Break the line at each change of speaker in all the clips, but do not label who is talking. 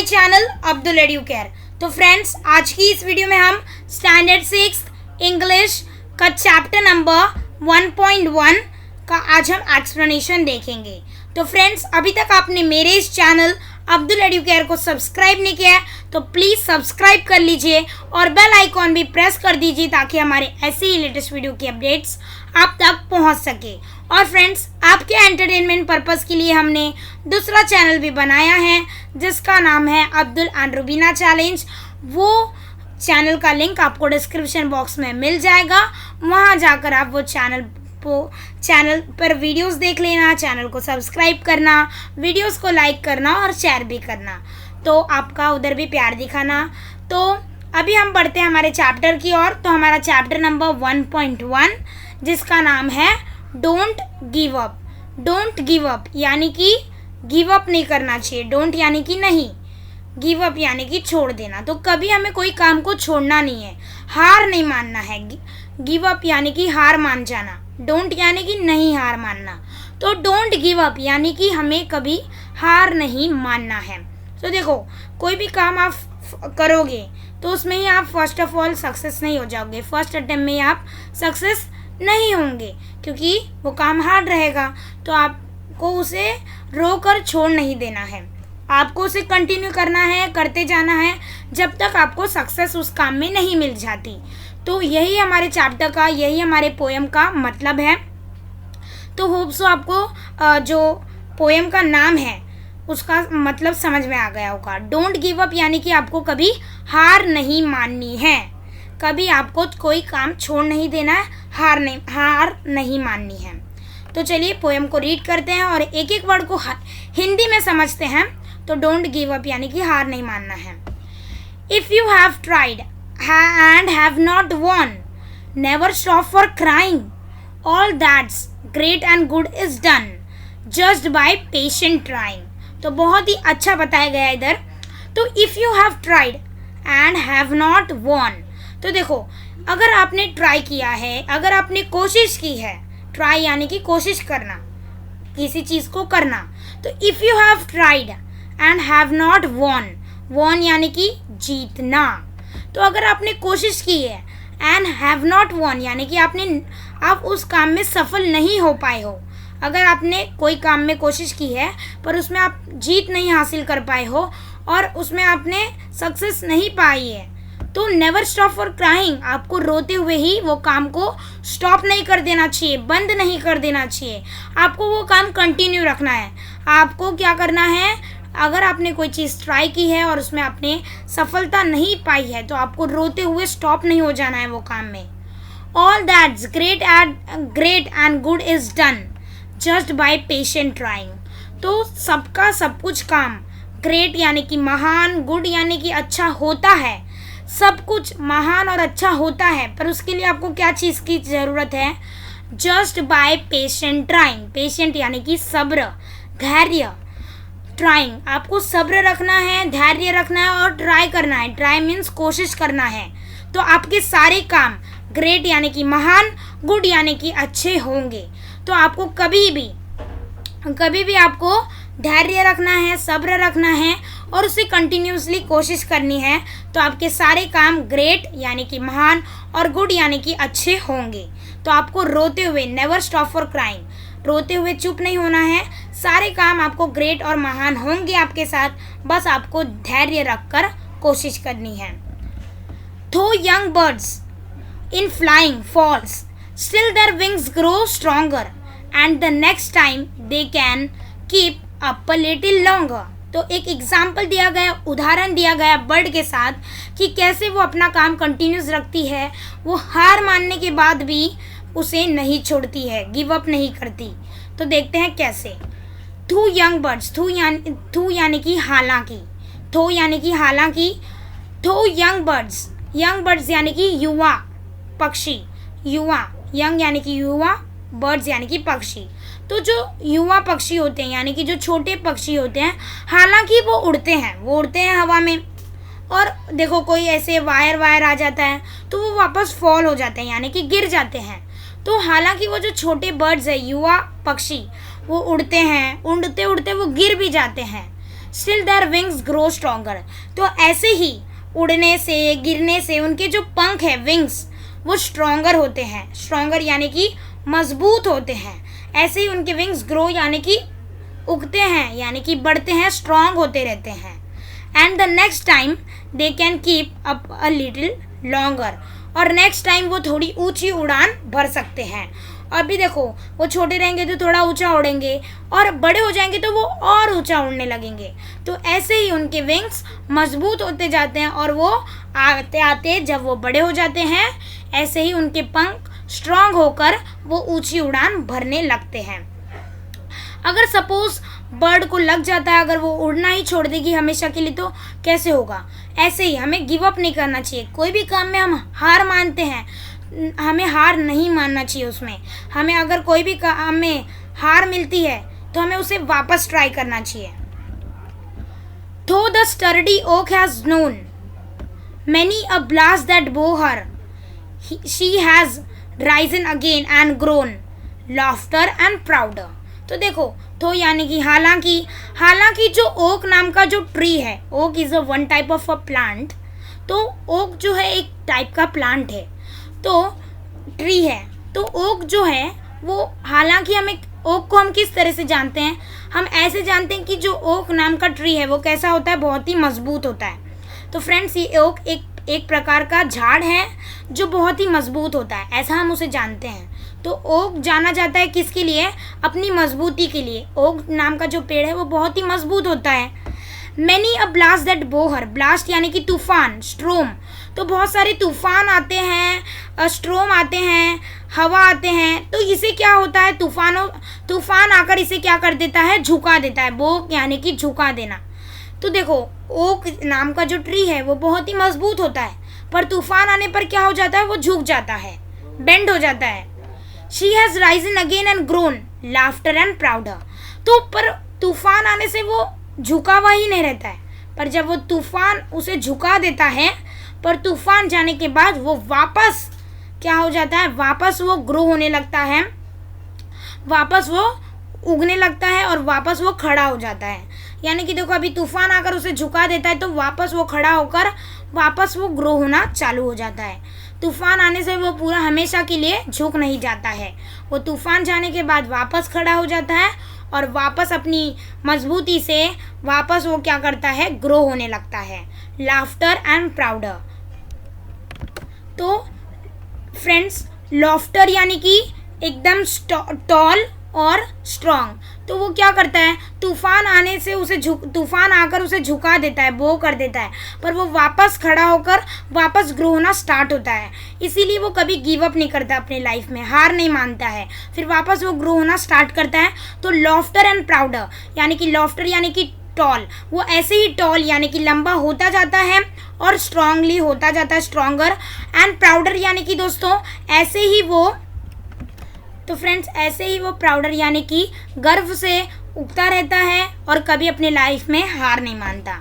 Channel Abdul Educare. तो friends, आज की इस वीडियो में हम स्टैंडर्ड 6 इंग्लिश का चैप्टर नंबर 1.1 का आज हम एक्सप्लेनेशन देखेंगे। तो फ्रेंड्स, अभी तक आपने मेरे इस चैनल अब्दुल एडुकेयर को सब्सक्राइब नहीं किया है तो प्लीज़ सब्सक्राइब कर लीजिए और बेल आइकॉन भी प्रेस कर दीजिए ताकि हमारे ऐसे ही लेटेस्ट वीडियो की अपडेट्स आप तक पहुंच सके। और फ्रेंड्स, आपके एंटरटेनमेंट पर्पज़ के लिए हमने दूसरा चैनल भी बनाया है जिसका नाम है अब्दुल एंड रुबीना चैलेंज। वो चैनल का लिंक आपको डिस्क्रिप्शन बॉक्स में मिल जाएगा, वहाँ जाकर आप वो चैनल पर वीडियोस देख लेना, चैनल को सब्सक्राइब करना, वीडियोस को लाइक करना और शेयर भी करना, तो आपका उधर भी प्यार दिखाना। तो अभी हम बढ़ते हैं हमारे चैप्टर की ओर। तो हमारा चैप्टर नंबर 1.1 जिसका नाम है don't give up. Don't give up यानी कि गिव अप नहीं करना चाहिए। डोंट यानी कि नहीं, गिव अप यानी कि छोड़ देना। तो कभी हमें कोई काम को छोड़ना नहीं है, हार नहीं मानना है। गिव अप यानी कि हार मान जाना, डोंट यानी कि नहीं हार मानना। तो डोंट गिव अप यानी कि हमें कभी हार नहीं मानना है। तो देखो, कोई भी काम आप करोगे तो उसमें ही आप फर्स्ट ऑफ ऑल सक्सेस नहीं हो जाओगे, फर्स्ट अटेम्प्ट में ही आप सक्सेस नहीं होंगे क्योंकि वो काम हार्ड रहेगा। तो आपको उसे रोकर छोड़ नहीं देना है, आपको उसे कंटिन्यू करना है, करते जाना है जब तक आपको सक्सेस उस काम में नहीं मिल जाती। तो यही हमारे चैप्टर का, यही हमारे पोएम का मतलब है। तो होप सो आपको जो पोएम का नाम है उसका मतलब समझ में आ गया होगा। डोंट गिव अप यानी कि आपको कभी हार नहीं माननी है, कभी आपको कोई काम छोड़ नहीं देना है, हार नहीं माननी है। तो चलिए पोएम को रीड करते हैं और एक एक वर्ड को हिंदी में समझते हैं। तो डोंट गिव अप यानी कि हार नहीं मानना है। If you have tried and have not won, never stop for crying. All that's great and good is done just by patient trying. तो बहुत ही अच्छा बताया गया है इधर। तो if you have tried and have not won, तो देखो, अगर आपने ट्राई किया है, अगर आपने कोशिश की है, ट्राई यानी कि कोशिश करना, किसी चीज़ को करना। तो if you have tried and have not won, won यानी कि जीतना। तो अगर आपने कोशिश की है एंड हैव नॉट वॉन यानी कि आप उस काम में सफल नहीं हो पाए हो। अगर आपने कोई काम में कोशिश की है पर उसमें आप जीत नहीं हासिल कर पाए हो और उसमें आपने सक्सेस नहीं पाई है, तो नेवर स्टॉप फॉर क्राइंग, आपको रोते हुए ही वो काम को स्टॉप नहीं कर देना चाहिए, बंद नहीं कर देना चाहिए। आपको वो काम कंटिन्यू रखना है। आपको क्या करना है, अगर आपने कोई चीज़ ट्राई की है और उसमें आपने सफलता नहीं पाई है तो आपको रोते हुए स्टॉप नहीं हो जाना है वो काम में। All that's great and good is done just by patient trying. तो सबका सब कुछ काम, ग्रेट यानी कि महान, गुड यानी कि अच्छा होता है। सब कुछ महान और अच्छा होता है, पर उसके लिए आपको क्या चीज़ की ज़रूरत है? Just by patient trying. Patient यानी कि सब्र, धैर्य। ट्राइंग, आपको सब्र रखना है, धैर्य रखना है और ट्राई करना है। ट्राई मीन्स कोशिश करना है। तो आपके सारे काम ग्रेट यानी कि महान, गुड यानी कि अच्छे होंगे। तो आपको कभी भी आपको धैर्य रखना है, सब्र रखना है और उसे कंटिन्यूसली कोशिश करनी है। तो आपके सारे काम ग्रेट यानी कि महान और गुड यानी कि अच्छे होंगे। तो आपको रोते हुए, नेवर स्टॉप फॉर क्राइंग, रोते हुए चुप नहीं होना है। सारे काम आपको ग्रेट और महान होंगे आपके साथ, बस आपको धैर्य रखकर कोशिश करनी है। Though young birds in flying falls, still their wings grow stronger, and the next time they can keep up a little longer. तो एक एग्जाम्पल दिया गया, उदाहरण दिया गया बर्ड के साथ कि कैसे वो अपना काम कंटिन्यूस रखती है, वो हार मानने के बाद भी उसे नहीं छोड़ती है, गिव अप नहीं करती। तो देखते हैं कैसे। थू यंग बर्ड्स, थू यानी कि हालांकि, थो यानी कि हालांकि, थो यंग बर्ड्स यानी कि युवा पक्षी, युवा, यंग यानी कि युवा, बर्ड्स यानी कि पक्षी। तो जो युवा पक्षी होते हैं यानी कि जो छोटे पक्षी होते हैं, हालांकि वो उड़ते हैं हवा में। और देखो, कोई ऐसे वायर आ जाता है तो वो वापस फॉल हो जाते हैं यानी कि गिर जाते हैं। तो हालांकि वो जो छोटे बर्ड्स है, युवा पक्षी, वो उड़ते हैं, उड़ते उड़ते वो गिर भी जाते हैं। Still their wings grow stronger. तो ऐसे ही उड़ने से, गिरने से उनके जो पंख है, विंग्स, वो स्ट्रॉन्गर होते हैं। स्ट्रॉन्गर यानी कि मजबूत होते हैं। ऐसे ही उनके विंग्स ग्रो यानी कि उगते हैं, यानी कि बढ़ते हैं, स्ट्रॉन्ग होते रहते हैं। And the next time they can keep up a little longer. और नेक्स्ट टाइम वो थोड़ी ऊंची उड़ान भर सकते हैं। अभी देखो, वो छोटे रहेंगे तो थोड़ा ऊंचा उड़ेंगे, और बड़े हो जाएंगे तो वो और ऊंचा उड़ने लगेंगे। तो ऐसे ही उनके विंग्स मजबूत होते जाते हैं, और वो आते आते जब वो बड़े हो जाते हैं, ऐसे ही उनके पंख स्ट्रांग होकर वो ऊंची उड़ान भरने लगते हैं। अगर सपोज बर्ड को लग जाता है, अगर वो उड़ना ही छोड़ देगी हमेशा के लिए, तो कैसे होगा? ऐसे ही हमें गिव अप नहीं करना चाहिए। कोई भी काम में हम हार मानते हैं, हमें हार नहीं मानना चाहिए उसमें। हमें अगर कोई भी काम में हार मिलती है तो हमें उसे वापस ट्राई करना चाहिए। Though the sturdy oak has known many a blast that bore her, she has risen again and grown laughter and prouder। तो देखो, तो यानी कि हालांकि जो ओक नाम का जो ट्री है, oak is a one type of a plant. तो ओक जो है एक टाइप का प्लांट है, तो ट्री है। तो ओक जो है वो, हालांकि हमें ओक को हम किस तरह से जानते हैं? हम ऐसे जानते हैं कि जो ओक नाम का ट्री है वो कैसा होता है? बहुत ही मजबूत होता है। तो फ्रेंड्स, ये ओक एक प्रकार का झाड़ है जो बहुत ही मजबूत होता है, ऐसा हम उसे जानते हैं। तो ओक जाना जाता है किसके लिए? अपनी मजबूती के लिए। ओक नाम का जो पेड़ है वो बहुत ही मजबूत होता है। Many a blast that Bohr, blast यानी कि तूफान, स्ट्रोम। तो बहुत सारे तूफान आते हैं, स्ट्रोम आते हैं, हवा आते हैं। तो इसे क्या होता है? तूफान आकर इसे क्या कर देता है? झुका देता है। बोक यानी कि झुका देना। तो देखो, ओक नाम का जो ट्री है वो बहुत ही मजबूत होता है, पर तूफान आने पर क्या हो जाता है? वो झुक जाता है, बेंड हो जाता है। She has Ryzen again and grown laughter and prouder. तो पर तूफान आने से वो झुका हुआ ही नहीं रहता है, पर जब वो तूफान उसे झुका देता है, पर तूफान जाने के बाद वो वापस क्या हो जाता है? वापस वो ग्रो होने लगता है, वापस वो उगने लगता है, और वापस वो खड़ा हो जाता है। यानी कि देखो, अभी तूफान आकर उसे झुका देता है तो वापस वो खड़ा होकर वापस वो ग्रो होना चालू हो जाता है। तूफान आने से वो पूरा हमेशा के लिए झुक नहीं जाता है, वो तूफान जाने के बाद वापस खड़ा हो जाता है, और वापस अपनी मजबूती से वापस वो क्या करता है? ग्रो होने लगता है। Laughter and prouder. तो फ्रेंड्स, लाफ्टर यानी कि एकदम टॉल और स्ट्रॉन्ग। तो वो क्या करता है? तूफान आने से तूफान आकर उसे झुका देता है, बो कर देता है, पर वो वापस खड़ा होकर वापस ग्रो होना स्टार्ट होता है। इसीलिए वो कभी गिव अप नहीं करता अपनी लाइफ में, हार नहीं मानता है, फिर वापस वो ग्रो होना स्टार्ट करता है। तो लाफ्टर एंड प्राउडर यानी कि लाफ्टर यानी कि टॉल, वो ऐसे ही टॉल यानी कि लंबा होता जाता है और स्ट्रांगली होता जाता है, स्ट्रॉन्गर। एंड प्राउडर यानी कि दोस्तों ऐसे ही वो, तो फ्रेंड्स ऐसे ही वो प्राउडर यानी कि गर्व से उगता रहता है और कभी अपने लाइफ में हार नहीं मानता।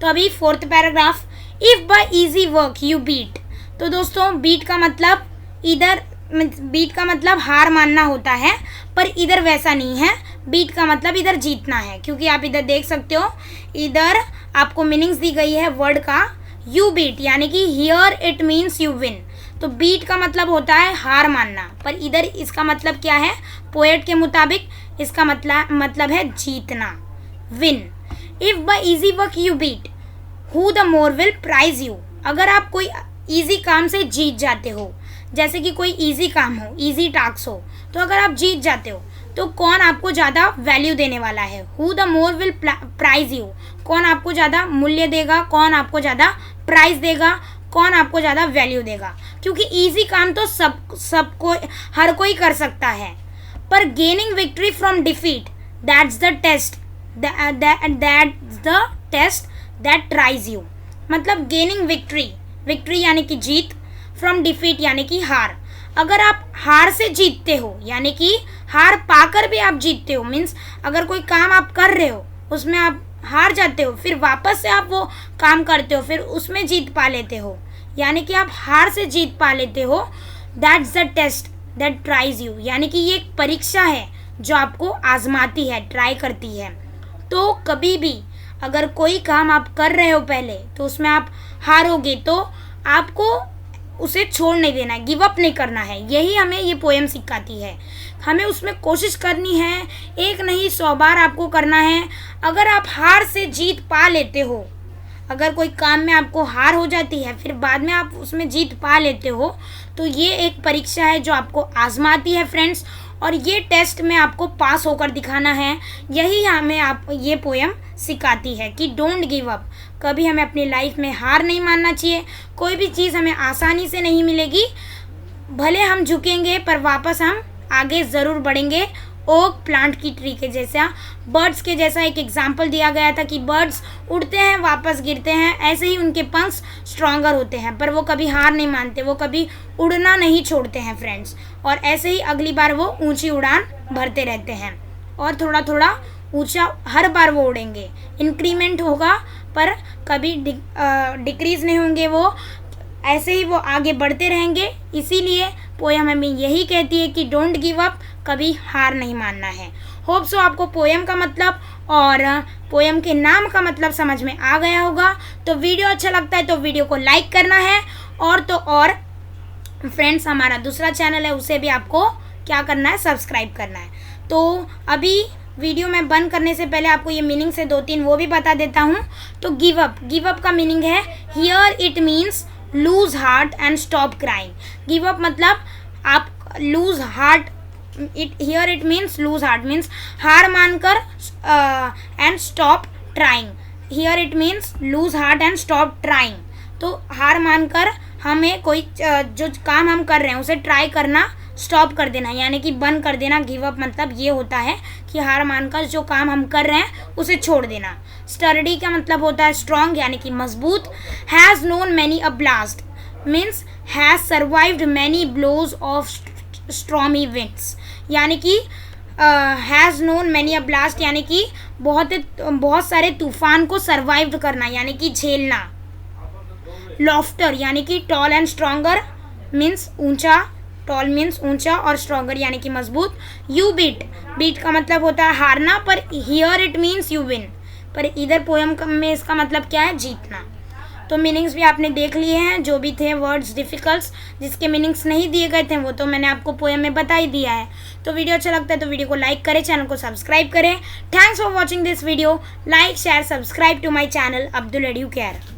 तो अभी fourth paragraph, if by easy work you beat. तो दोस्तों बीट का मतलब हार मानना होता है, पर इधर वैसा नहीं है। बीट का मतलब इधर जीतना है, क्योंकि आप इधर देख सकते हो, इधर आपको मीनिंग्स दी गई है वर्ड का। यू बीट यानी कि here it means you win. तो बीट का मतलब होता है हार मानना, पर इधर इसका मतलब क्या है? पोएट के मुताबिक इसका मतलब है जीतना, win. If by easy work you beat who the more will prize you. अगर आप कोई इजी काम से जीत जाते हो, जैसे कि कोई इजी काम हो, इजी टास्क हो, तो अगर आप जीत जाते हो तो कौन आपको ज़्यादा वैल्यू देने वाला है? Who the more will prize you, कौन आपको ज़्यादा मूल्य देगा, कौन आपको ज़्यादा प्राइज देगा, कौन आपको ज़्यादा वैल्यू देगा? क्योंकि इजी काम तो हर कोई कर सकता है, पर gaining victory from defeat that's the test that tries you. मतलब गेनिंग विक्ट्री यानी कि जीत, फ्रॉम डिफीट यानी कि हार। अगर आप हार से जीतते हो, यानी कि हार पाकर भी आप जीतते हो, मीन्स अगर कोई काम आप कर रहे हो उसमें आप हार जाते हो, फिर वापस से आप वो काम करते हो, फिर उसमें जीत पा लेते हो, यानी कि आप हार से जीत पा लेते हो। That's the test that tries you, यानी कि ये एक परीक्षा है जो आपको आजमाती है, ट्राई करती है। तो कभी भी अगर कोई काम आप कर रहे हो पहले तो उसमें आप हारोगे तो आपको उसे छोड़ नहीं देना है, गिव अप नहीं करना है। यही हमें ये पोएम सिखाती है। हमें उसमें कोशिश करनी है, एक नहीं 100 बार आपको करना है। अगर आप हार से जीत पा लेते हो, अगर कोई काम में आपको हार हो जाती है फिर बाद में आप उसमें जीत पा लेते हो, तो ये एक परीक्षा है जो आपको आजमाती है फ्रेंड्स, और ये टेस्ट में आपको पास होकर दिखाना है। यही हमें आप ये पोएम सिखाती है कि डोंट गिव अप। कभी हमें अपनी लाइफ में हार नहीं मानना चाहिए। कोई भी चीज़ हमें आसानी से नहीं मिलेगी, भले हम झुकेंगे पर वापस हम आगे ज़रूर बढ़ेंगे। ओक प्लांट की ट्री के जैसा, बर्ड्स के जैसा एक एग्जाम्पल दिया गया था कि बर्ड्स उड़ते हैं वापस गिरते हैं, ऐसे ही उनके पंख स्ट्रॉन्गर होते हैं, पर वो कभी हार नहीं मानते, वो कभी उड़ना नहीं छोड़ते हैं फ्रेंड्स। और ऐसे ही अगली बार वो ऊंची उड़ान भरते रहते हैं और थोड़ा थोड़ा ऊंचा हर बार वो उड़ेंगे। इंक्रीमेंट होगा पर कभी डिक्रीज नहीं होंगे, वो ऐसे ही वो आगे बढ़ते रहेंगे। इसीलिए पोएम हमें यही कहती है कि डोंट गिव अप, कभी हार नहीं मानना है। होप सो आपको पोएम का मतलब और पोएम के नाम का मतलब समझ में आ गया होगा। तो वीडियो अच्छा लगता है तो वीडियो को लाइक करना है, और तो और फ्रेंड्स हमारा दूसरा चैनल है उसे भी आपको क्या करना है, सब्सक्राइब करना है। तो अभी वीडियो में बंद करने से पहले आपको ये मीनिंग से 2-3 वो भी बता देता हूँ। तो गिव अप का मीनिंग है here it means loose heart and stop crying. Give up मतलब आप loose heart, here it means loose heart means हार मानकर, and stop trying. Here it means loose heart and stop trying. तो हार मानकर हमें कोई जो काम हम कर रहे हैं उसे ट्राई करना स्टॉप कर देना, यानी कि बंद कर देना। गिव अप मतलब ये होता है कि हार मानकर जो काम हम कर रहे हैं उसे छोड़ देना। स्टर्डी का मतलब होता है स्ट्रॉन्ग, यानी कि मजबूत। Has known many a blast means has survived many blows of stormy winds, यानी कि has known many a blast यानी कि बहुत सारे तूफान को सर्वाइव करना, यानी कि झेलना। लॉफ्टर यानी कि टॉल एंड स्ट्रॉन्गर मीन्स ऊंचा, टॉल मीन्स ऊंचा और स्ट्रॉन्गर यानी कि मजबूत। यू बीट का मतलब होता है हारना, पर here it means you win, पर इधर पोएम में इसका मतलब क्या है, जीतना। तो मीनिंग्स भी आपने देख लिए हैं, जो भी थे वर्ड्स डिफिकल्ट जिसके मीनिंग्स नहीं दिए गए थे वो तो मैंने आपको पोएम में बता ही दिया है। तो वीडियो अच्छा लगता है तो वीडियो को लाइक करें, चैनल को सब्सक्राइब करें। Thanks for watching this video. Like share subscribe to my channel Abdul Educare.